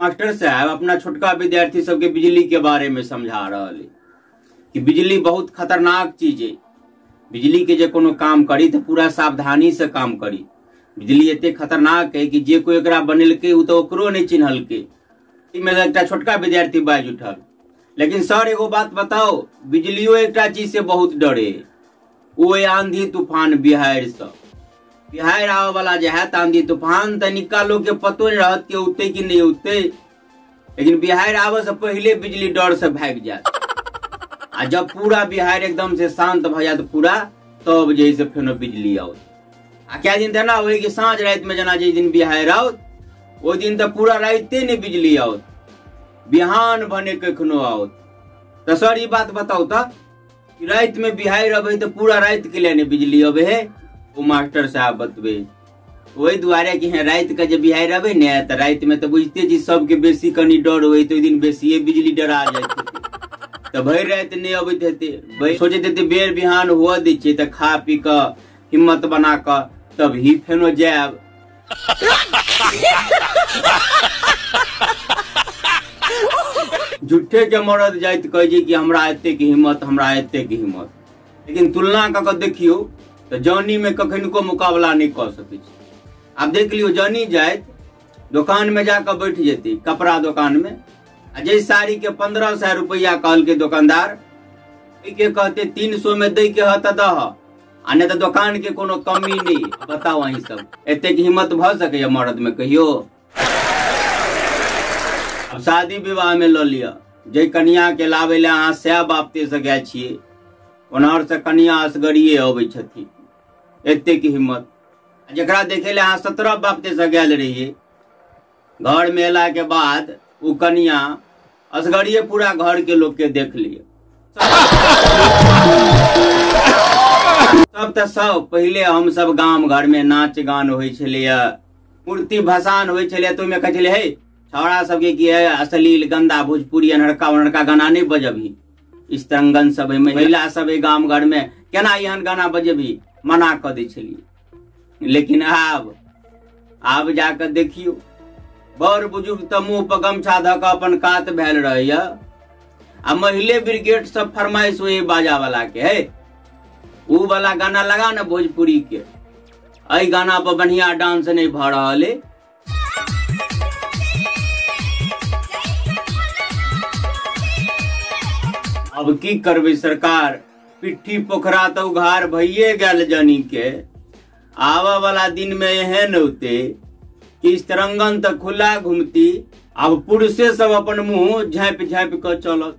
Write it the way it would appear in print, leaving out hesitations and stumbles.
Master साहब अपना छोटका विद्यार्थी सबके बिजली के बारे में समझा रहा है कि बिजली बहुत खतरनाक चीज है। बिजली के जे कोनो काम करी तो पूरा सावधानी से काम करी। बिजली एते खतरनाक है कि जे कोई एकरा बनेलके उ तो ओकरो नहीं चिन्हलके। में एक छोटका विद्यार्थी बाज उठल, लेकिन सर एगो बात बताओ, बिजलियो एक चीज से बहुत डरे, वो आंधी तूफान बिहार सब। बिहार आवे वाला जो है आंधी तूफान तनिका लोग के पतो नहीं रहत के उठते कि नहीं उठते, लेकिन बिहार आवे से पहले बिजली डर से भाग जात। आ जब पूरा बिहार एकदम से शांत भ जात पूरा, तब जैसे फेनो बिजली आओ। आ क्या दिन था ना वही कि सांझ रात में जना जिस दिन बिहार आओ वो दिन तो पूरा राते नहीं बिजली आओ, बिहान बने कखनो आओ। तो सर ये बात बताओ तो रात में बिहार अबे तो पूरा रात के लिए बिजली अबे है, वो मास्टर साहब बतबे। वही दुआरे की है रात का जब बिहार अबे न तो रात में तो बुझते जी सबके बेसी कनी डर हो तो दिन बेसी बिजली डरा जाते, तो भर रात नहीं अबे थे सोचे थे बेर बिहान हुआ दीचे तो खा पी का हिम्मत बना का तब ही फेनो जाब। झूठे के मरद जाइत कह कि हमरा एते की हिम्मत, हमरा एते की हिम्मत, लेकिन तुलना कर देखियो तो जानी में कखनको मुकाबला नहीं कर सके। अब देख लियो जानी जाए दुकान में जाकर बैठ जेती कपड़ा दुकान में, जैसे साड़ी के 1500 रुपया कहल के दुकानदार के कहते 300 में दे के हत दह, आ नहीं तो दुकान के कोनो कमी नहीं। बताओ वही सब एते की हिम्मत भ सके मर्द में कहियो। अब शादी विवाह में लो लिया जे कन्या के लावे ले अहाँ सै बापते से गए छिए, ओनहर से कन्या असगरिये अबै छथिन, एते की हिम्मत। जकरा देखे ले अहाँ 17 बापते से गए रहिए, घर में अला के बाद वो कन्या असगरिये पूरा घर के लोग के देख लिए। सब तो सब पहले हम सब गांव घर में नाच गान हो मूर्ति भसान हो तो कहे हे छौड़ा सबके की है अश्लील गंदा भोजपुरी अनहरका वनहरका गाना नहीं बजबी, इस तरंगन सब महिला सब गांव घर में केना एहन गाना बजबी मना कर दै छलिए। लेकिन आब जाकर देखियो बड़ बुजुर्ग तो मुंह पर गमछा धक अपन कात भेल रहे, आ महिले ब्रिगेड सब फरमाइश हुए बाजा वाला के है ऊ वाला गाना लगा ना भोजपुरी के, अई गाना पर बढ़िया डांस नहीं भ रहा है। अब की करबे सरकार, पिट्ठी पोखरा तो उघार भइये गल जानी के। आवा वाला दिन में एहन होते कि इस तरंगन तक खुला घूमती, अब पुरुषे सब अपन मुंह झाँप झाँप कर चलत।